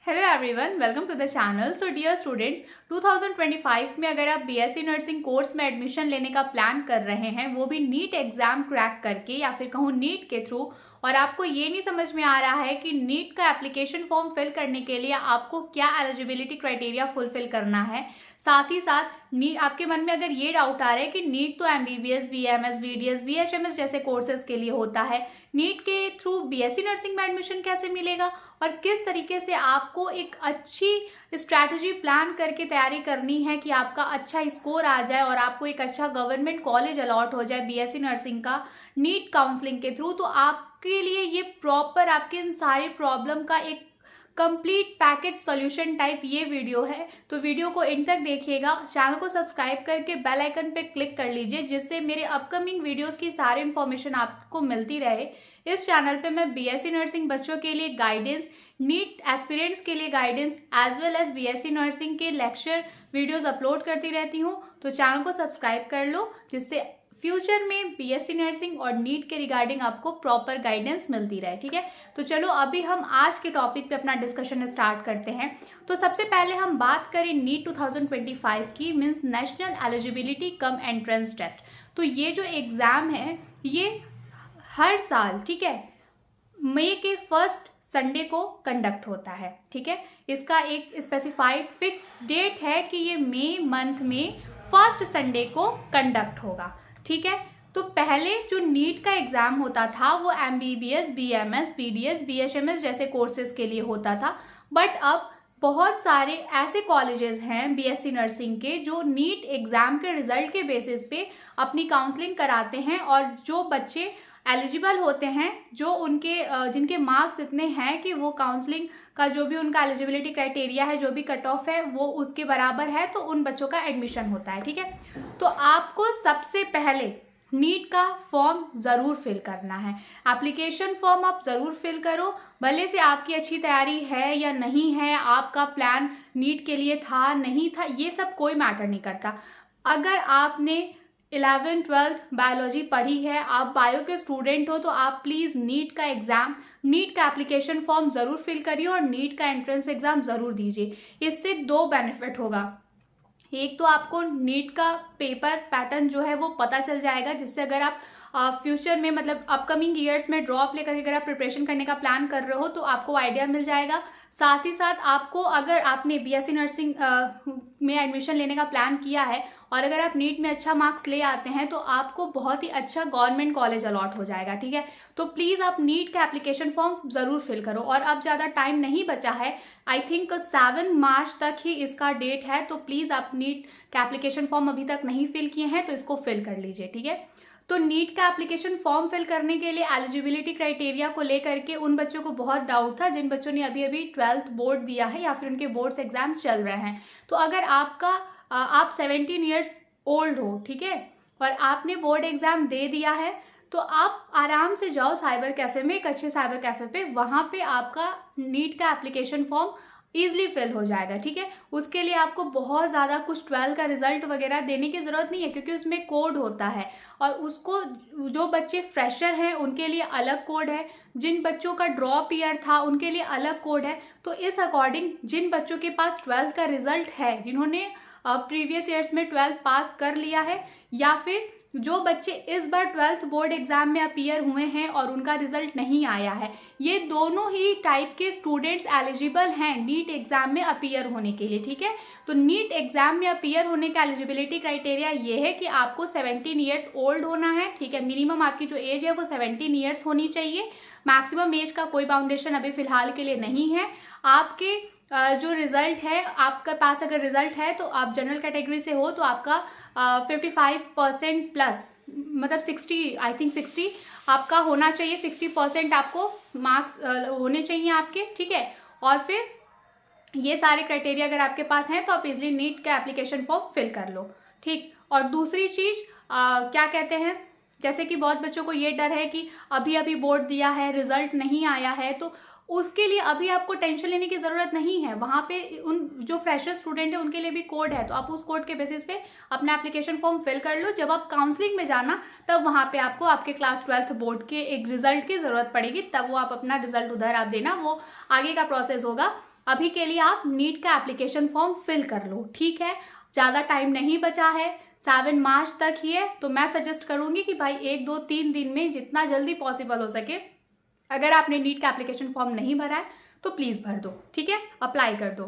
Hello everyone, welcome to the channel. So dear students, 2025 में अगर आप बीएससी नर्सिंग कोर्स में एडमिशन लेने का प्लान कर रहे हैं, वो भी नीट एग्जाम क्रैक करके या फिर कहूँ नीट के थ्रू, और आपको ये नहीं समझ में आ रहा है कि नीट का एप्लीकेशन फॉर्म फिल करने के लिए आपको क्या एलिजिबिलिटी क्राइटेरिया फुलफिल करना है, साथ ही साथ आपके मन में अगर ये डाउट आ रहा है कि नीट तो एमबीबीएस, बीएमएस, बीडीएस, बीएचएमएस जैसे कोर्सेज के लिए होता है, नीट के थ्रू बीएससी नर्सिंग में एडमिशन कैसे मिलेगा और किस तरीके से आपको एक अच्छी स्ट्रैटेजी प्लान करके तैयारी करनी है कि आपका अच्छा स्कोर आ जाए और आपको एक अच्छा गवर्नमेंट कॉलेज अलॉट हो जाए बीएससी नर्सिंग का नीट काउंसलिंग के थ्रू, तो आपके लिए ये प्रॉपर आपके इन सारी प्रॉब्लम का एक कंप्लीट पैकेज सॉल्यूशन टाइप ये वीडियो है। तो वीडियो को एंड तक देखिएगा, चैनल को सब्सक्राइब करके बेल आइकन पे क्लिक कर लीजिए, जिससे मेरे अपकमिंग वीडियोस की सारी इन्फॉर्मेशन आपको मिलती रहे। इस चैनल पे मैं बीएससी नर्सिंग बच्चों के लिए गाइडेंस, नीट एस्पिरेंट्स के लिए guidance, as well as BSc nursing के लेक्चर वीडियोस अपलोड करती रहती हूँ। तो चैनल को सब्सक्राइब कर लो, जिससे फ्यूचर में बीएससी नर्सिंग और नीट के रिगार्डिंग आपको प्रॉपर गाइडेंस मिलती रहे। ठीक है, तो चलो अभी हम आज के टॉपिक पे अपना डिस्कशन स्टार्ट करते हैं। तो सबसे पहले हम बात करें नीट 2025 की, means national eligibility cum entrance test. तो ये जो एग्ज़ाम है ये हर साल, ठीक है, मई के फर्स्ट संडे को कंडक्ट होता है। ठीक है, इसका एक स्पेसिफाइड फिक्स डेट है कि ये मई मंथ में फर्स्ट संडे को कंडक्ट होगा। ठीक है, तो पहले जो नीट का एग्जाम होता था वो एमबीबीएस, बीएमएस, बीडीएस, बीएचएमएस जैसे कोर्सेज के लिए होता था, बट अब बहुत सारे ऐसे कॉलेजेस हैं बीएससी नर्सिंग के जो नीट एग्जाम के रिजल्ट के बेसिस पे अपनी काउंसलिंग कराते हैं, और जो बच्चे एलिजिबल होते हैं, जो उनके जिनके मार्क्स इतने हैं कि वो काउंसलिंग का जो भी उनका एलिजिबिलिटी क्राइटेरिया है, जो भी कट ऑफ है वो उसके बराबर है, तो उन बच्चों का एडमिशन होता है। ठीक है, तो आपको सबसे पहले नीट का फॉर्म ज़रूर फिल करना है। एप्लीकेशन फॉर्म आप ज़रूर फिल करो, भले से आपकी अच्छी तैयारी है या नहीं है, आपका प्लान नीट के लिए था नहीं था, ये सब कोई मैटर नहीं करता। अगर आपने 11th 12th बायोलॉजी पढ़ी है, आप बायो के स्टूडेंट हो, तो आप प्लीज़ नीट का एग्ज़ाम, नीट का एप्लीकेशन फॉर्म ज़रूर फिल करिए और नीट का एंट्रेंस एग्ज़ाम ज़रूर दीजिए। इससे दो बेनिफिट होगा। एक तो आपको नीट का पेपर पैटर्न जो है वो पता चल जाएगा, जिससे अगर आप फ्यूचर में मतलब अपकमिंग ईयर्स में ड्रॉप लेकर अगर आप प्रिपरेशन करने का प्लान कर रहे हो तो आपको आइडिया मिल जाएगा। साथ ही साथ आपको, अगर आपने बीएससी नर्सिंग में एडमिशन लेने का प्लान किया है और अगर आप नीट में अच्छा मार्क्स ले आते हैं, तो आपको बहुत ही अच्छा गवर्नमेंट कॉलेज अलॉट हो जाएगा। ठीक है, तो प्लीज़ आप नीट का एप्लीकेशन फॉर्म ज़रूर फिल करो। और अब ज़्यादा टाइम नहीं बचा है, आई थिंक 7 मार्च तक ही इसका डेट है, तो प्लीज़ आप नीट का एप्लीकेशन फॉर्म अभी तक नहीं फिल किए हैं तो इसको फिल कर लीजिए। ठीक है, तो नीट का एप्लीकेशन फॉर्म फिल करने के लिए एलिजिबिलिटी क्राइटेरिया को लेकर के उन बच्चों को बहुत डाउट था जिन बच्चों ने अभी अभी 12th बोर्ड दिया है या फिर उनके बोर्ड्स एग्जाम चल रहे हैं। तो अगर आप 17 ईयर्स ओल्ड हो, ठीक है, और आपने बोर्ड एग्जाम दे दिया है, तो आप आराम से जाओ साइबर कैफ़े में, एक अच्छे साइबर कैफ़े पे, वहाँ पे आपका नीट का एप्लीकेशन फॉर्म ईजिली फिल हो जाएगा। ठीक है, उसके लिए आपको बहुत ज़्यादा कुछ 12 का रिजल्ट वगैरह देने की ज़रूरत नहीं है, क्योंकि उसमें कोड होता है, और उसको जो बच्चे फ्रेशर हैं उनके लिए अलग कोड है, जिन बच्चों का ड्रॉप ईयर था उनके लिए अलग कोड है। तो इस अकॉर्डिंग जिन बच्चों के पास 12 का रिजल्ट है, जिन्होंने प्रीवियस ईयर्स में 12th पास कर लिया है, या फिर जो बच्चे इस बार 12th बोर्ड एग्जाम में अपीयर हुए हैं और उनका रिजल्ट नहीं आया है, ये दोनों ही टाइप के स्टूडेंट्स एलिजिबल हैं नीट एग्जाम में अपीयर होने के लिए। ठीक है, तो नीट एग्जाम में अपीयर होने का एलिजिबिलिटी क्राइटेरिया ये है कि आपको 17 ईयर्स ओल्ड होना है। ठीक है, मिनिमम आपकी जो एज है वो 17 ईयर्स होनी चाहिए। मैक्सिमम एज का कोई बाउंडेशन अभी फिलहाल के लिए नहीं है। आपके जो रिजल्ट है, आपके पास अगर रिजल्ट है तो आप जनरल कैटेगरी से हो तो आपका 55% प्लस, मतलब 60, आई थिंक 60 आपका होना चाहिए, 60% आपको मार्क्स होने चाहिए आपके। ठीक है, और फिर ये सारे क्राइटेरिया अगर आपके पास हैं तो आप इजीली नीट का एप्लीकेशन फॉर्म फिल कर लो। ठीक, और दूसरी चीज़ क्या कहते हैं, जैसे कि बहुत बच्चों को ये डर है कि अभी अभी बोर्ड दिया है, रिजल्ट नहीं आया है, तो उसके लिए अभी आपको टेंशन लेने की ज़रूरत नहीं है। वहाँ पे उन जो फ्रेशर स्टूडेंट है उनके लिए भी कोड है, तो आप उस कोड के बेसिस पे अपना एप्लीकेशन फॉर्म फिल कर लो। जब आप काउंसलिंग में जाना तब वहाँ पे आपको आपके क्लास 12th बोर्ड के एक रिजल्ट की ज़रूरत पड़ेगी, तब वो आप अपना रिजल्ट उधर आप देना, वो आगे का प्रोसेस होगा। अभी के लिए आप नीट का एप्लीकेशन फॉर्म फिल कर लो, ठीक है। ज़्यादा टाइम नहीं बचा है, 7 मार्च तक ही है, तो मैं सजेस्ट करूँगी कि भाई 1 2 3 दिन में जितना जल्दी पॉसिबल हो सके, अगर आपने नीट का एप्लीकेशन फॉर्म नहीं भरा है तो प्लीज़ भर दो, ठीक है, अप्लाई कर दो।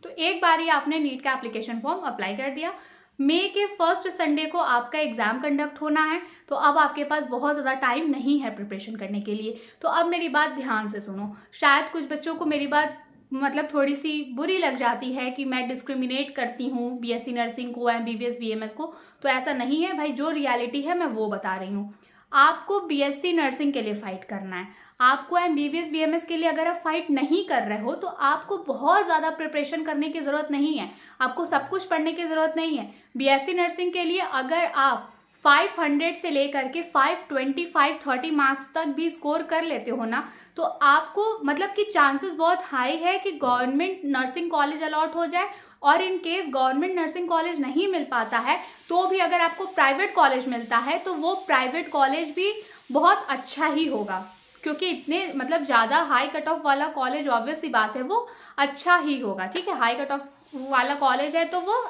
तो एक बार ही आपने नीट का एप्लीकेशन फॉर्म अप्लाई कर दिया, मई के फर्स्ट संडे को आपका एग्ज़ाम कंडक्ट होना है, तो अब आपके पास बहुत ज़्यादा टाइम नहीं है प्रिपरेशन करने के लिए। तो अब मेरी बात ध्यान से सुनो, शायद कुछ बच्चों को मेरी बात मतलब थोड़ी सी बुरी लग जाती है कि मैं डिस्क्रिमिनेट करती हूँ बीएससी नर्सिंग को, एमबीबीएस बीएमएस को, तो ऐसा नहीं है भाई, जो रियलिटी है मैं वो बता रही हूँ। आपको बीएससी नर्सिंग के लिए फाइट करना है, आपको एमबीबीएस बीएमएस के लिए अगर आप फाइट नहीं कर रहे हो तो आपको बहुत ज़्यादा प्रिपरेशन करने की ज़रूरत नहीं है, आपको सब कुछ पढ़ने की ज़रूरत नहीं है। बीएससी नर्सिंग के लिए अगर आप 500 से लेकर के 520 530 मार्क्स तक भी स्कोर कर लेते हो ना, तो आपको मतलब कि चांसेस बहुत हाई है कि गवर्नमेंट नर्सिंग कॉलेज अलॉट हो जाए, और in case government nursing college नहीं मिल पाता है तो भी अगर आपको प्राइवेट कॉलेज मिलता है तो वो प्राइवेट कॉलेज भी बहुत अच्छा ही होगा, क्योंकि इतने मतलब ज़्यादा हाई कट ऑफ वाला कॉलेज ऑब्वियस सी बात है वो अच्छा ही होगा, ठीक है। हाई कट ऑफ वाला कॉलेज है तो वो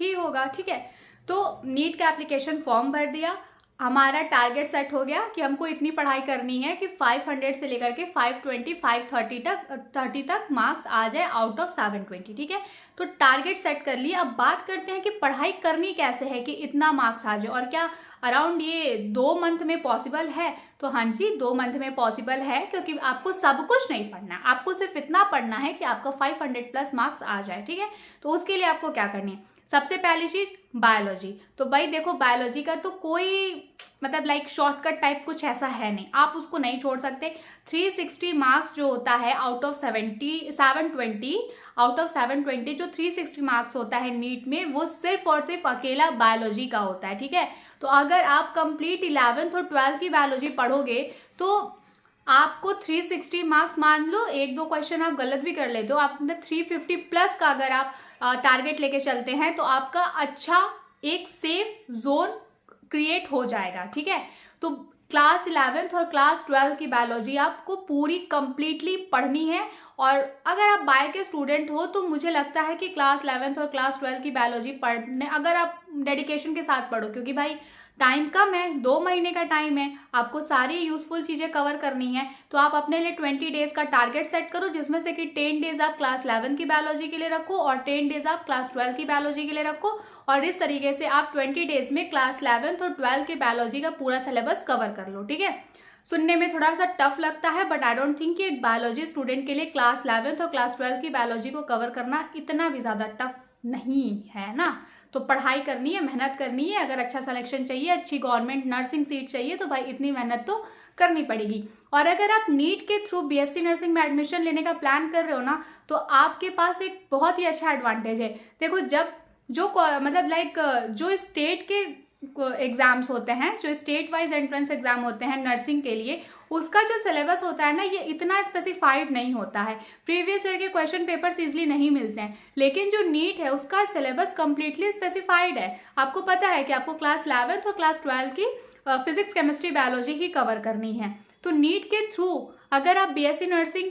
ही होगा, ठीक है। तो नीट का एप्लीकेशन फॉर्म भर दिया, हमारा टारगेट सेट हो गया कि हमको इतनी पढ़ाई करनी है कि 500 से लेकर के 520 530 तक मार्क्स आ जाए आउट ऑफ 720, ठीक है। तो टारगेट सेट कर लिया। अब बात करते हैं कि पढ़ाई करनी कैसे है कि इतना मार्क्स आ जाए, और क्या अराउंड ये 2 मंथ में पॉसिबल है? तो हाँ जी, 2 मंथ में पॉसिबल है, क्योंकि आपको सब कुछ नहीं पढ़ना, आपको सिर्फ इतना पढ़ना है कि आपका 500 प्लस मार्क्स आ जाए, ठीक है। तो उसके लिए आपको क्या करनी है? सबसे पहली चीज बायोलॉजी। तो भाई देखो, बायोलॉजी का तो कोई मतलब लाइक शॉर्टकट टाइप कुछ ऐसा है नहीं, आप उसको नहीं छोड़ सकते। 360 मार्क्स जो होता है आउट ऑफ 720 आउट ऑफ 720 जो 360 मार्क्स होता है नीट में, वो सिर्फ और सिर्फ अकेला बायोलॉजी का होता है, ठीक है। तो अगर आप कंप्लीट 11th और 12th की बायोलॉजी पढ़ोगे तो आपको 360 मार्क्स, मान लो 1-2 क्वेश्चन आप गलत भी कर लेते हो, आप 350 प्लस का अगर आप टारगेट लेके चलते हैं तो आपका अच्छा एक सेफ जोन क्रिएट हो जाएगा, ठीक है। तो क्लास 11th और क्लास 12th की बायोलॉजी आपको पूरी कंप्लीटली पढ़नी है, और अगर आप बायो के स्टूडेंट हो तो मुझे लगता है कि क्लास 11th और क्लास 12th की बायोलॉजी पढ़ने अगर आप डेडिकेशन के साथ पढ़ो, क्योंकि भाई टाइम कम है, 2 महीने का टाइम है, आपको सारी यूजफुल चीज़ें कवर करनी है, तो आप अपने लिए 20 डेज का टारगेट सेट करो, जिसमें से कि 10 डेज आप क्लास 11 की बायोलॉजी के लिए रखो और 10 डेज आप क्लास 12 की बायोलॉजी के लिए रखो, और इस तरीके से आप 20 डेज में क्लास 11th और 12th की बायोलॉजी का पूरा सिलेबस कवर कर लो, ठीक है। सुनने में थोड़ा सा टफ लगता है, बट आई डोंट थिंक कि एक बायोलॉजी स्टूडेंट के लिए क्लास 11th और क्लास 12th की बायोलॉजी को कवर करना इतना भी ज़्यादा टफ नहीं है ना। तो पढ़ाई करनी है, मेहनत करनी है, अगर अच्छा सिलेक्शन चाहिए, अच्छी गवर्नमेंट नर्सिंग सीट चाहिए तो भाई इतनी मेहनत तो करनी पड़ेगी। और अगर आप नीट के थ्रू बीएससी नर्सिंग में एडमिशन लेने का प्लान कर रहे हो ना, तो आपके पास एक बहुत ही अच्छा एडवांटेज है। देखो, जब जो मतलब लाइक जो स्टेट के एग्जाम्स होते हैं, जो स्टेट वाइज एंट्रेंस एग्जाम होते हैं नर्सिंग के लिए, उसका जो सिलेबस होता है ना, ये इतना स्पेसिफाइड नहीं होता है, प्रीवियस ईयर के क्वेश्चन पेपर्स इजीली नहीं मिलते हैं। लेकिन जो नीट है उसका सिलेबस कंप्लीटली स्पेसिफाइड है। आपको पता है कि आपको क्लास 11th और क्लास 12 की फिजिक्स केमिस्ट्री बायोलॉजी ही कवर करनी है। तो नीट के थ्रू अगर आप बीएससी नर्सिंग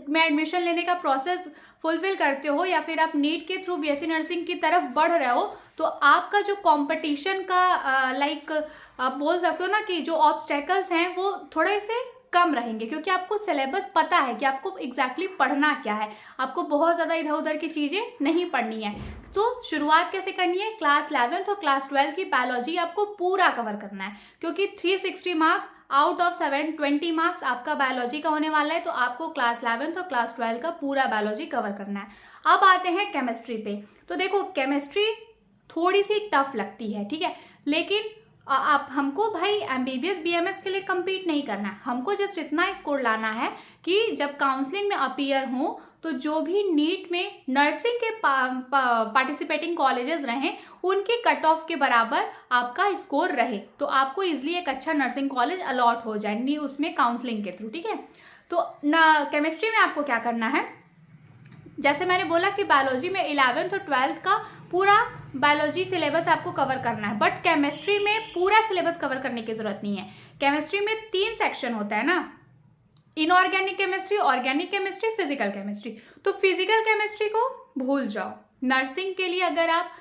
में एडमिशन लेने का प्रोसेस फुलफिल करते हो, या फिर आप नीट के थ्रू बीएससी नर्सिंग की तरफ बढ़ रहे हो, तो आपका जो कंपटीशन का लाइक आप बोल सकते हो ना कि जो ऑब्स्टेकल्स हैं वो थोड़े से कम रहेंगे, क्योंकि आपको सिलेबस पता है कि आपको एग्जैक्टली पढ़ना क्या है, आपको बहुत ज़्यादा इधर उधर की चीज़ें नहीं पढ़नी है। तो शुरुआत कैसे करनी है? क्लास 11th और क्लास 12 की बायोलॉजी आपको पूरा कवर करना है, क्योंकि 360 मार्क्स आउट ऑफ 720 मार्क्स आपका बायोलॉजी का होने वाला है, तो आपको क्लास 11th और क्लास 12 का पूरा बायोलॉजी कवर करना है। अब आते हैं केमिस्ट्री पे। तो देखो, केमिस्ट्री थोड़ी सी टफ लगती है, ठीक है, लेकिन आप हमको भाई एमबीबीएस बीएमएस के लिए compete नहीं करना है, हमको जस्ट इतना स्कोर लाना है कि जब काउंसलिंग में अपीयर हो तो जो भी नीट में नर्सिंग के पार्टिसिपेटिंग कॉलेजेस रहें उनके कट ऑफ के बराबर आपका स्कोर रहे, तो आपको इजीली एक अच्छा नर्सिंग कॉलेज अलॉट हो जाए नहीं उसमें काउंसलिंग के थ्रू, ठीक है। तो केमिस्ट्री में आपको क्या करना है, जैसे मैंने बोला कि बायोलॉजी में 11th और 12th का पूरा बायोलॉजी सिलेबस आपको कवर करना है, बट केमिस्ट्री में पूरा सिलेबस कवर करने की जरूरत नहीं है। केमिस्ट्री में 3 सेक्शन होता है ना, inorganic chemistry, organic chemistry, physical chemistry. तो फिजिकल केमिस्ट्री को भूल जाओ। नर्सिंग के लिए अगर आप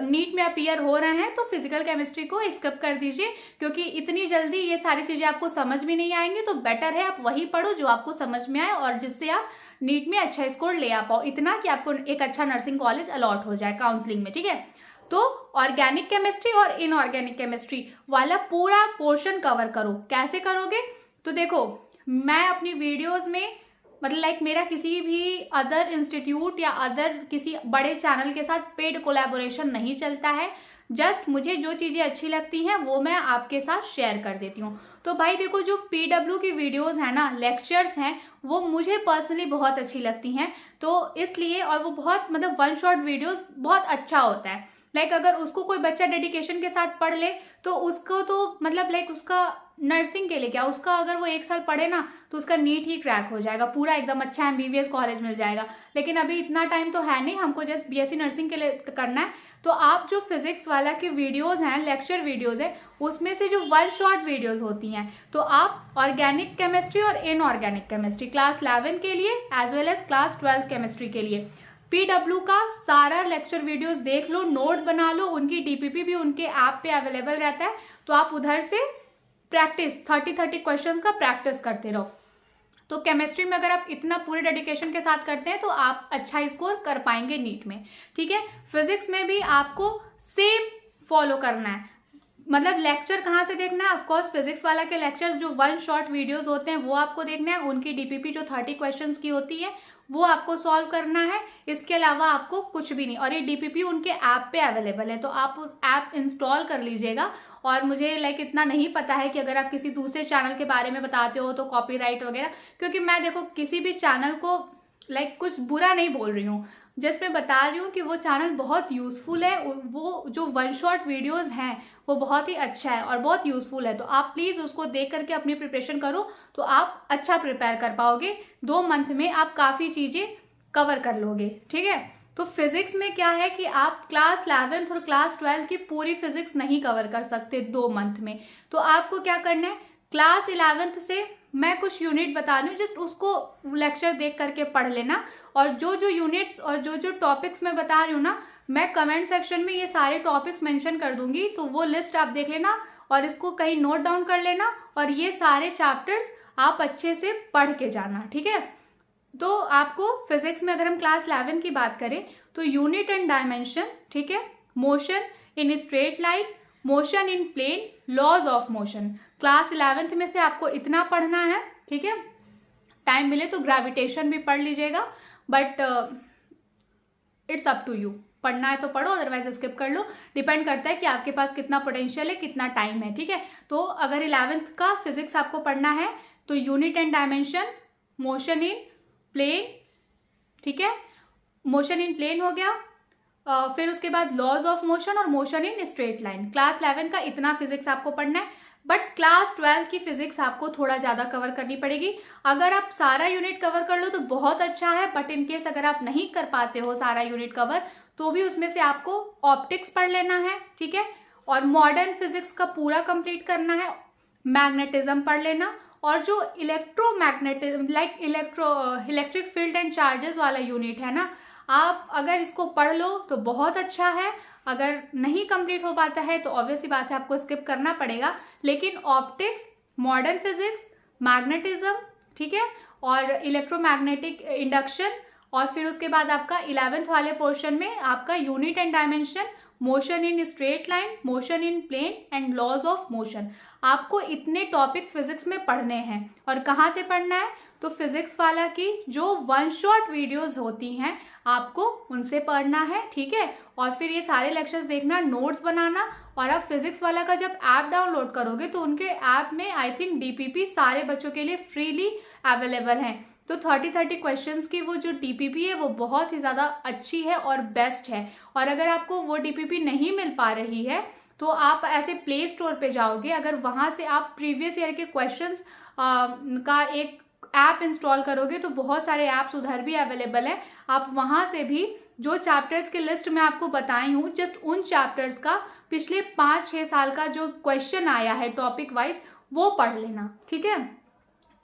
नीट में अपीयर हो रहे हैं तो फिजिकल केमिस्ट्री को स्किप कर दीजिए, क्योंकि इतनी जल्दी ये सारी चीज़ें आपको समझ में नहीं आएंगी। तो बेटर है आप वही पढ़ो जो आपको समझ में आए और जिससे आप नीट में अच्छा स्कोर ले आ पाओ, इतना कि आपको एक अच्छा नर्सिंग कॉलेज अलॉट हो जाए काउंसलिंग में, ठीक है। तो ऑर्गेनिक केमिस्ट्री और इनऑर्गेनिक केमिस्ट्री वाला पूरा पोर्शन कवर करो। कैसे करोगे? तो देखो, मैं अपनी वीडियोस में मतलब लाइक मेरा किसी भी अदर इंस्टीट्यूट या अदर किसी बड़े चैनल के साथ पेड कोलैबोरेशन नहीं चलता है। जस्ट मुझे जो चीज़ें अच्छी लगती हैं वो मैं आपके साथ शेयर कर देती हूँ। तो भाई देखो, जो PW की वीडियोस हैं ना, लेक्चर्स हैं, वो मुझे पर्सनली बहुत अच्छी लगती हैं। तो इसलिए, और वो बहुत मतलब वन शॉट वीडियोस बहुत अच्छा होता है। लाइक अगर उसको कोई बच्चा डेडिकेशन के साथ पढ़ ले तो उसको तो मतलब लाइक उसका नर्सिंग के लिए क्या, उसका अगर वो 1 साल पढ़े ना तो उसका नीट ही क्रैक हो जाएगा, पूरा एकदम अच्छा MBBS कॉलेज मिल जाएगा। लेकिन अभी इतना टाइम तो है नहीं, हमको जस्ट BSc नर्सिंग के लिए करना है। तो आप जो फिजिक्स वाला के वीडियोस हैं, लेक्चर वीडियोस है, उसमें से जो वन शॉट वीडियोस होती हैं, तो आप ऑर्गेनिक केमिस्ट्री और इनऑर्गेनिक केमिस्ट्री क्लास 11 के लिए as well as class 12 chemistry के लिए PW का सारा लेक्चर वीडियोस देख लो, नोट्स बना लो, उनकी DPP भी उनके ऐप पे अवेलेबल रहता है। तो आप उधर से प्रैक्टिस 30 क्वेश्चंस का प्रैक्टिस करते रहो। तो केमिस्ट्री में अगर आप इतना पूरे डेडिकेशन के साथ करते हैं तो आप अच्छा स्कोर कर पाएंगे नीट में, ठीक है। फिजिक्स में भी आपको सेम फॉलो करना है। मतलब लेक्चर कहाँ से देखना है? ऑफकोर्स फिजिक्स वाला के लेक्चर्स जो वन शॉट वीडियोस होते हैं वो आपको देखना है। उनकी DPP जो 30 क्वेश्चंस की होती है वो आपको सॉल्व करना है। इसके अलावा आपको कुछ भी नहीं। और ये DPP उनके ऐप पे अवेलेबल है, तो आप ऐप इंस्टॉल कर लीजिएगा। और मुझे लाइक इतना नहीं पता है कि अगर आप किसी दूसरे चैनल के बारे में बताते हो तो कॉपीराइट वगैरह, क्योंकि मैं देखो किसी भी चैनल को लाइक कुछ बुरा नहीं बोल रही हूँ, जस्ट मैं बता रही हूँ कि वो चैनल बहुत यूज़फुल है। वो जो वन शॉट वीडियोस हैं वो बहुत ही अच्छा है और बहुत यूज़फुल है। तो आप प्लीज़ उसको देख करके अपनी प्रिपरेशन करो, तो आप अच्छा प्रिपेयर कर पाओगे। 2 मंथ में आप काफ़ी चीज़ें कवर कर लोगे, ठीक है। तो फिजिक्स में क्या है कि आप क्लास 11 और क्लास 12 की पूरी फिजिक्स नहीं कवर कर सकते 2 मंथ में। तो आपको क्या करना है, क्लास 11 से मैं कुछ यूनिट बता रही हूँ, जस्ट उसको लेक्चर देख करके पढ़ लेना। और जो जो यूनिट्स और जो जो टॉपिक्स मैं बता रही हूँ ना, मैं कमेंट सेक्शन में ये सारे टॉपिक्स मेंशन कर दूंगी, तो वो लिस्ट आप देख लेना और इसको कहीं नोट डाउन कर लेना और ये सारे चैप्टर्स आप अच्छे से पढ़ के जाना, ठीक है। तो आपको फिजिक्स में अगर हम क्लास 11 की बात करें तो यूनिट एंड डायमेंशन, ठीक है, motion in straight line, motion in plane, laws of motion, class 11 में से आपको इतना पढ़ना है, ठीक है। टाइम मिले तो ग्रेविटेशन भी पढ़ लीजिएगा, but it's up to you, पढ़ना है तो पढ़ो, अदरवाइज स्किप कर लो। डिपेंड करता है कि आपके पास कितना पोटेंशियल है, कितना टाइम है, ठीक है। तो अगर 11th का फिजिक्स आपको पढ़ना है तो unit and dimension, motion in plane, ठीक है, मोशन इन प्लेन हो गया। फिर उसके बाद लॉज ऑफ मोशन और motion in straight line. Class 11 का इतना फिजिक्स आपको पढ़ना है, बट क्लास 12 की फिजिक्स आपको थोड़ा ज़्यादा कवर करनी पड़ेगी। अगर आप सारा यूनिट कवर कर लो तो बहुत अच्छा है, बट इन केस अगर आप नहीं कर पाते हो सारा यूनिट कवर तो भी उसमें से आपको ऑप्टिक्स पढ़ लेना है, ठीक है, और मॉडर्न फिजिक्स का पूरा कंप्लीट करना है। मैग्नेटिज्म पढ़ लेना, और जो electromagnetism like electric field and charges वाला यूनिट है ना, आप अगर इसको पढ़ लो तो बहुत अच्छा है। अगर नहीं कंप्लीट हो पाता है तो ऑब्वियसली बात है आपको स्किप करना पड़ेगा। लेकिन ऑप्टिक्स, मॉडर्न फिजिक्स, मैग्नेटिज्म, ठीक है, और इलेक्ट्रोमैग्नेटिक इंडक्शन, और फिर उसके बाद आपका 11th वाले पोर्शन में आपका unit and dimension, motion in straight line, motion in plane and laws of motion. आपको इतने टॉपिक्स फिजिक्स में पढ़ने हैं। और कहाँ से पढ़ना है? तो फिजिक्स वाला की जो वन शॉट वीडियोस होती हैं आपको उनसे पढ़ना है, ठीक है। और फिर ये सारे लेक्चर्स देखना, नोट्स बनाना। और आप फिजिक्स वाला का जब ऐप डाउनलोड करोगे तो उनके ऐप में आई थिंक DPP सारे बच्चों के लिए फ्रीली अवेलेबल हैं। तो 30 क्वेश्चंस की वो जो DPP है वो बहुत ही ज़्यादा अच्छी है और बेस्ट है। और अगर आपको वो DPP नहीं मिल पा रही है तो आप ऐसे प्ले स्टोर पे जाओगे, अगर वहाँ से आप प्रीवियस ईयर के क्वेश्चंस का एक ऐप इंस्टॉल करोगे तो बहुत सारे ऐप्स उधर भी अवेलेबल हैं। आप वहाँ से भी जो चैप्टर्स के लिस्ट में आपको बताई हूँ, जस्ट उन चैप्टर्स का पिछले 5-6 साल का जो क्वेश्चन आया है टॉपिक वाइज वो पढ़ लेना, ठीक है।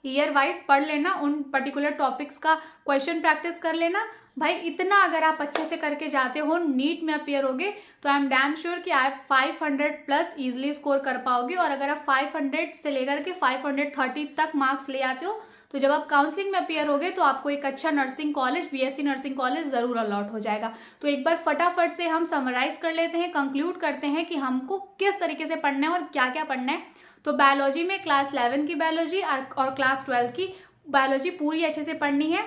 ईयर वाइज पढ़ लेना, उन पर्टिकुलर टॉपिक्स का क्वेश्चन प्रैक्टिस कर लेना। भाई इतना अगर आप अच्छे से करके जाते हो, नीट में अपियर होगे तो आई एम डैम श्योर कि आप 500 प्लस इजिली स्कोर कर पाओगे। और अगर आप 500 से लेकर के 530 तक मार्क्स ले आते हो तो जब आप काउंसलिंग में अपियर होगे तो आपको एक अच्छा nursing college, BSc nursing college ज़रूर अलॉट हो जाएगा। तो एक बार फटाफट से हम समराइज कर लेते हैं, कंक्लूड करते हैं कि हमको किस तरीके से पढ़ना है और क्या क्या पढ़ना है। तो बायोलॉजी में क्लास 11 की बायोलॉजी और क्लास 12 की बायोलॉजी पूरी अच्छे से पढ़नी है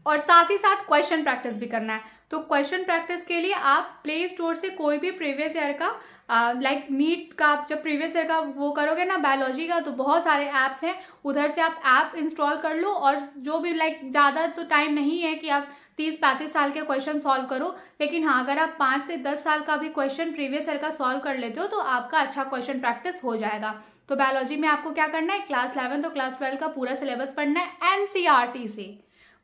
और साथ ही साथ क्वेश्चन प्रैक्टिस भी करना है। तो क्वेश्चन प्रैक्टिस के लिए आप प्ले स्टोर से कोई भी प्रीवियस ईयर का लाइक नीट का आप जब प्रीवियस ईयर का वो करोगे ना बायोलॉजी का, तो बहुत सारे ऐप्स हैं, उधर से आप ऐप इंस्टॉल कर लो। और जो भी लाइक ज़्यादा तो टाइम नहीं है कि आप 30-35 साल के क्वेश्चन सॉल्व करो, लेकिन हाँ अगर आप 5 से 10 साल का भी क्वेश्चन प्रीवियस ईयर का सॉल्व कर लेते हो तो आपका अच्छा क्वेश्चन प्रैक्टिस हो जाएगा। तो बायोलॉजी में आपको क्या करना है, क्लास 11 तो क्लास 12 का पूरा सिलेबस पढ़ना है एनसीईआरटी से।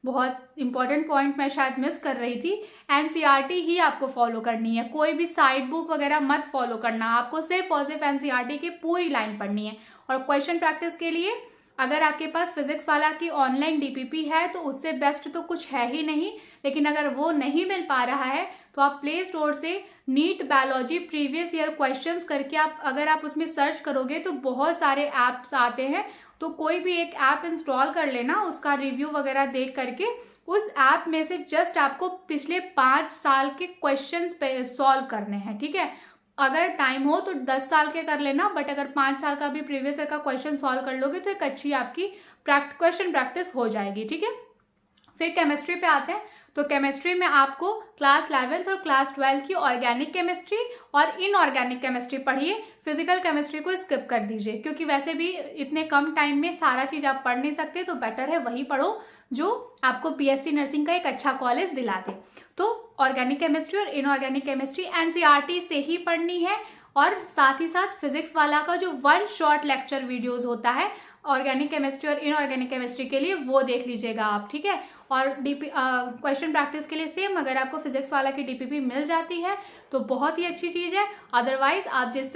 बहुत इंपॉर्टेंट पॉइंट मैं शायद मिस कर रही थी, एनसीईआरटी ही आपको फॉलो करनी है, कोई भी साइड बुक वगैरह मत फॉलो करना, आपको सिर्फ और सिर्फ एनसीईआरटी की पूरी लाइन पढ़नी है। और क्वेश्चन प्रैक्टिस के लिए अगर आपके पास फिजिक्स वाला की ऑनलाइन डीपीपी है तो उससे बेस्ट तो कुछ है ही नहीं, लेकिन अगर वो नहीं मिल पा रहा है तो आप प्ले स्टोर से NEET biology previous year questions करके अगर आप उसमें सर्च करोगे तो बहुत सारे ऐप्स आते हैं। तो कोई भी एक ऐप इंस्टॉल कर लेना, उसका रिव्यू वगैरह देख करके उस ऐप में से जस्ट आपको पिछले 5 साल के क्वेश्चंस पे सॉल्व करने हैं, ठीक है। अगर टाइम हो तो 10 साल के कर लेना, बट अगर 5 साल का भी प्रीवियस ईयर का क्वेश्चन सॉल्व कर लोगे तो एक अच्छी आपकी क्वेश्चन प्रैक्टिस हो जाएगी, ठीक है। फिर केमिस्ट्री पे आते हैं। तो केमिस्ट्री में आपको क्लास 11 और क्लास 12 की ऑर्गेनिक केमिस्ट्री और इनऑर्गेनिक केमिस्ट्री पढ़िए, फिजिकल केमिस्ट्री को स्किप कर दीजिए, क्योंकि वैसे भी इतने कम टाइम में सारा चीज़ आप पढ़ नहीं सकते, तो बेटर है वही पढ़ो जो आपको बीएससी नर्सिंग का एक अच्छा कॉलेज दिला दे। तो ऑर्गेनिक केमिस्ट्री और इनऑर्गेनिक केमिस्ट्री एनसीईआरटी से ही पढ़नी है। और साथ ही साथ फिजिक्स वाला का जो 1 शॉर्ट लेक्चर वीडियोस होता है ऑर्गेनिक केमिस्ट्री और इनऑर्गेनिक केमिस्ट्री के लिए, वो देख लीजिएगा आप, ठीक है। और क्वेश्चन प्रैक्टिस के लिए सेम, अगर आपको फिजिक्स वाला की डीपीपी मिल जाती है तो बहुत ही अच्छी चीज़ है। अदरवाइज आप जिस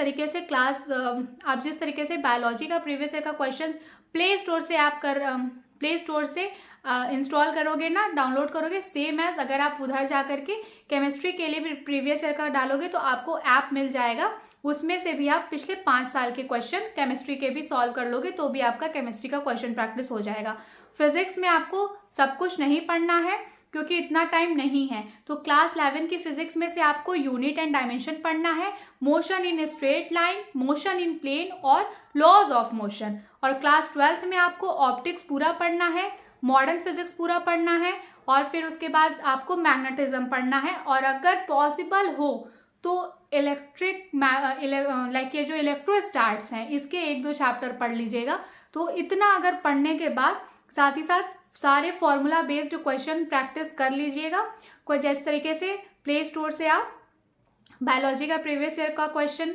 तरीके से बायोलॉजी का प्रीवियस ईयर का क्वेश्चन प्ले स्टोर से इंस्टॉल करोगे ना, डाउनलोड करोगे, सेम एज अगर आप उधर जा करके केमिस्ट्री के लिए भी प्रीवियस ईयर का डालोगे तो आपको ऐप मिल जाएगा, उसमें से भी आप पिछले 5 साल के क्वेश्चन केमिस्ट्री के भी सॉल्व कर लोगे तो भी आपका केमिस्ट्री का क्वेश्चन प्रैक्टिस हो जाएगा। फिजिक्स में आपको सब कुछ नहीं पढ़ना है क्योंकि इतना टाइम नहीं है, तो क्लास 11 की फिजिक्स में से आपको यूनिट एंड डायमेंशन पढ़ना है, motion in straight line, motion in plane और लॉज ऑफ मोशन। और क्लास 12 में आपको ऑप्टिक्स पूरा पढ़ना है, मॉडर्न फिजिक्स पूरा पढ़ना है, और फिर उसके बाद आपको मैग्नेटिज्म पढ़ना है। और अगर पॉसिबल हो तो लाइक ये जो इलेक्ट्रोस्टैट्स हैं इसके 1-2 चैप्टर पढ़ लीजिएगा। तो इतना अगर पढ़ने के बाद साथ ही साथ सारे फॉर्मूला बेस्ड क्वेश्चन प्रैक्टिस कर लीजिएगा। कोई जिस तरीके से प्ले स्टोर से आप बायोलॉजी का प्रीवियस ईयर का क्वेश्चन,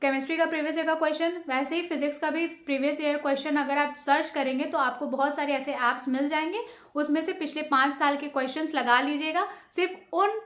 केमिस्ट्री का प्रीवियस ईयर का क्वेश्चन, वैसे ही फिजिक्स का भी प्रीवियस ईयर क्वेश्चन अगर आप सर्च करेंगे तो आपको बहुत सारे ऐसे ऐप्स मिल जाएंगे, उसमें से पिछले 5 साल के क्वेश्चंस लगा लीजिएगा, सिर्फ उन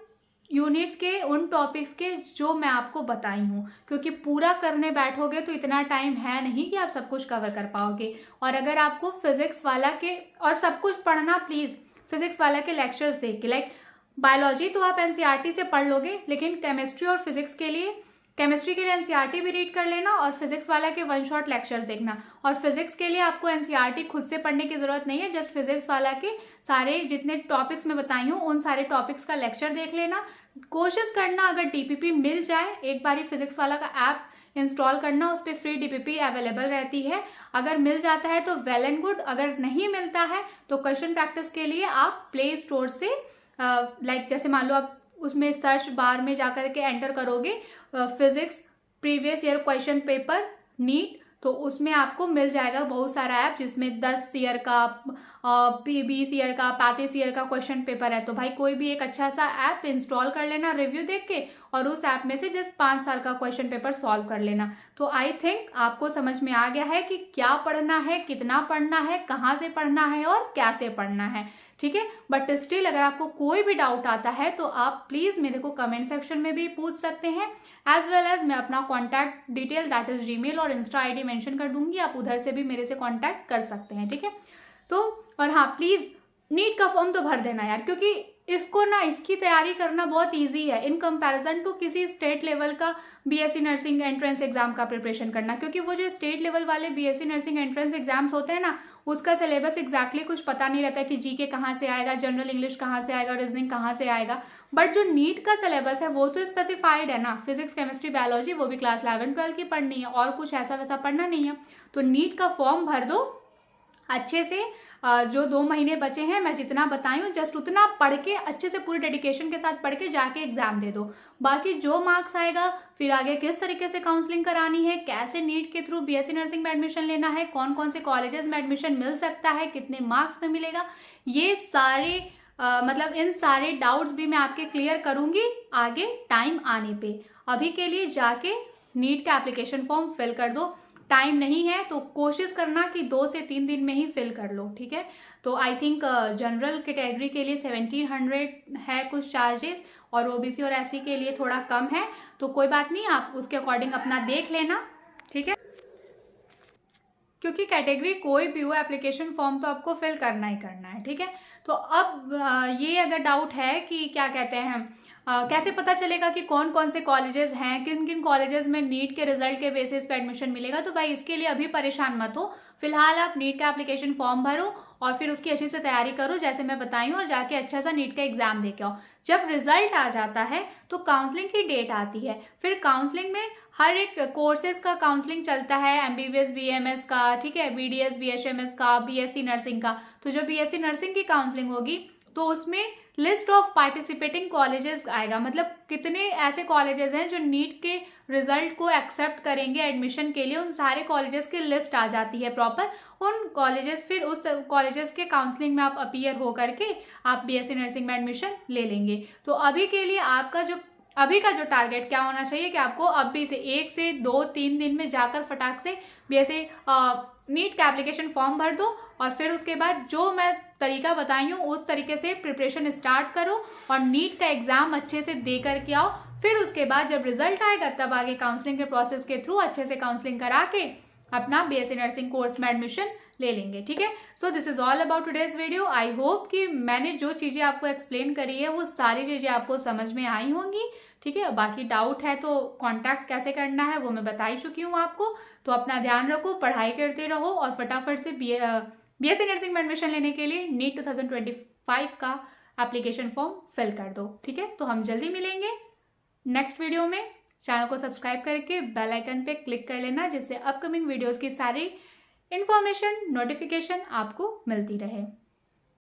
यूनिट्स के, उन टॉपिक्स के जो मैं आपको बताई हूँ, क्योंकि पूरा करने बैठोगे तो इतना टाइम है नहीं कि आप सब कुछ कवर कर पाओगे। और अगर आपको फिजिक्स वाला के और सब कुछ पढ़ना, प्लीज़ फिजिक्स वाला के लेक्चर्स देख के, लाइक बायोलॉजी तो आप एनसीईआरटी से पढ़ लोगे, लेकिन केमिस्ट्री और फिजिक्स के लिए, केमिस्ट्री के लिए एनसीईआरटी भी रीड कर लेना और फिजिक्स वाला के 1 शॉट लेक्चर्स देखना। और फिजिक्स के लिए आपको एनसीईआरटी खुद से पढ़ने की जरूरत नहीं है, जस्ट फिजिक्स वाला के सारे जितने टॉपिक्स मैं बताई हूँ उन सारे टॉपिक्स का लेक्चर देख लेना। कोशिश करना अगर डीपीपी मिल जाए, एक बारी फिजिक्स वाला का ऐप इंस्टॉल करना, उस पर फ्री डीपीपी अवेलेबल रहती है, अगर मिल जाता है तो वेल एंड गुड, अगर नहीं मिलता है तो क्वेश्चन प्रैक्टिस के लिए आप प्ले स्टोर से लाइक जैसे मान लो आप उसमें सर्च बार में जाकर के एंटर करोगे physics previous year question paper NEET, तो उसमें आपको मिल जाएगा बहुत सारा ऐप जिसमें 10 ईयर का, 20 ईयर का 35 ईयर का क्वेश्चन पेपर है, तो भाई कोई भी एक अच्छा सा ऐप इंस्टॉल कर लेना रिव्यू देख के, और उस ऐप में से जस्ट 5 साल का क्वेश्चन पेपर सॉल्व कर लेना। तो आई थिंक आपको समझ में आ गया है कि क्या पढ़ना है, कितना पढ़ना है, कहाँ से पढ़ना है और कैसे पढ़ना है, ठीक है। बट स्टिल अगर आपको कोई भी डाउट आता है तो आप प्लीज़ मेरे को कमेंट सेक्शन में भी पूछ सकते हैं, एज वेल एज मैं अपना contact detail that is Gmail और इंस्टा आईडी मेंशन कर दूंगी, आप उधर से भी मेरे से कॉन्टैक्ट कर सकते हैं, ठीक है। तो और हाँ, प्लीज़ नीट का फॉर्म तो भर देना यार, क्योंकि इसको ना, इसकी तैयारी करना बहुत इजी है इन कंपैरिजन टू किसी स्टेट लेवल का बीएससी नर्सिंग एंट्रेंस एग्जाम का प्रिपरेशन करना, क्योंकि वो जो स्टेट लेवल वाले बीएससी नर्सिंग एंट्रेंस एग्जाम्स होते हैं ना, उसका सिलेबस एग्जैक्टली कुछ पता नहीं रहता कि जीके कहाँ से आएगा, जनरल इंग्लिश कहाँ से आएगा, रीजनिंग कहाँ से आएगा। बट जो नीट का सिलेबस है वो तो स्पेसिफाइड है ना, फिजिक्स केमिस्ट्री बायोलॉजी, वो भी क्लास 11-12 की पढ़नी है और कुछ ऐसा वैसा पढ़ना नहीं है। तो नीट का फॉर्म भर दो अच्छे से, जो 2 महीने बचे हैं मैं जितना बताई हूँ जस्ट उतना पढ़ के अच्छे से पूरी डेडिकेशन के साथ पढ़ के जाके एग्जाम दे दो। बाकी जो मार्क्स आएगा, फिर आगे किस तरीके से काउंसलिंग करानी है, कैसे नीट के थ्रू बीएससी नर्सिंग में एडमिशन लेना है, कौन कौन से कॉलेजेस में एडमिशन मिल सकता है, कितने मार्क्स में मिलेगा, ये सारे मतलब इन सारे डाउट्स भी मैं आपके क्लियर करूँगी आगे टाइम आने पे। अभी के लिए जाके नीट का एप्लीकेशन फॉर्म फिल कर दो। टाइम नहीं है तो कोशिश करना कि 2 से 3 दिन में ही फिल कर लो, ठीक है। तो आई थिंक जनरल कैटेगरी के लिए 1700 है कुछ चार्जेस, और ओबीसी और एससी के लिए थोड़ा कम है, तो कोई बात नहीं, आप उसके अकॉर्डिंग अपना देख लेना, ठीक है। क्योंकि कैटेगरी कोई भी हो, एप्लीकेशन फॉर्म तो आपको फिल करना ही करना है, ठीक है। तो अब ये अगर डाउट है कि क्या कहते हैं, कैसे पता चलेगा कि कौन कौन से कॉलेजेस हैं, किन किन कॉलेजेस में नीट के रिजल्ट के बेसिस पे एडमिशन मिलेगा, तो भाई इसके लिए अभी परेशान मत हो। फिलहाल आप नीट का एप्लीकेशन फॉर्म भरो और फिर उसकी अच्छे से तैयारी करो जैसे मैं बताई हूँ, और जाके अच्छा सा नीट का एग्जाम दे के आओ। जब रिजल्ट आ जाता है तो काउंसलिंग की डेट आती है, फिर काउंसलिंग में हर एक कोर्सेज का काउंसलिंग चलता है, एमबीबीएस बीएमएस का, ठीक है, बीडीएस बीएचएमएस का, बीएससी नर्सिंग का। तो जो बीएससी नर्सिंग की काउंसलिंग होगी तो उसमें लिस्ट ऑफ पार्टिसिपेटिंग कॉलेजेस आएगा, मतलब कितने ऐसे कॉलेजेस हैं जो नीट के रिजल्ट को एक्सेप्ट करेंगे एडमिशन के लिए, उन सारे कॉलेजेस की लिस्ट आ जाती है प्रॉपर। उन कॉलेजेस, फिर उस कॉलेजेस के काउंसलिंग में आप अपीयर हो करके आप बीएससी नर्सिंग में एडमिशन ले लेंगे। तो अभी के लिए आपका जो अभी का जो टारगेट क्या होना चाहिए कि आपको अभी से 1 से 2-3 दिन में जाकर फटाक से बीएससी नीट का एप्लीकेशन फॉर्म भर दो, और फिर उसके बाद जो मैं तरीका बताई हूँ उस तरीके से प्रिपरेशन स्टार्ट करो और नीट का एग्जाम अच्छे से दे करके आओ। फिर उसके बाद जब रिजल्ट आएगा तब आगे काउंसलिंग के प्रोसेस के थ्रू अच्छे से काउंसलिंग करा के अपना बीएससी नर्सिंग कोर्स में एडमिशन ले लेंगे, ठीक है। So this is all about today's video. I hope कि मैंने जो चीज़ें आपको एक्सप्लेन करी है वो सारी चीज़ें आपको समझ में आई होंगी, ठीक है। बाकी डाउट है तो कांटेक्ट कैसे करना है वो मैं बता ही चुकी हूँ आपको। तो अपना ध्यान रखो, पढ़ाई करते रहो और फटाफट से बीएससी नर्सिंग में एडमिशन लेने के लिए नीट 2025 का एप्लीकेशन फॉर्म फिल कर दो, ठीक है। तो हम जल्दी मिलेंगे नेक्स्ट वीडियो में। चैनल को सब्सक्राइब करके बेल आइकन पे क्लिक कर लेना, जिससे अपकमिंग वीडियोस की सारी इन्फॉर्मेशन नोटिफिकेशन आपको मिलती रहे।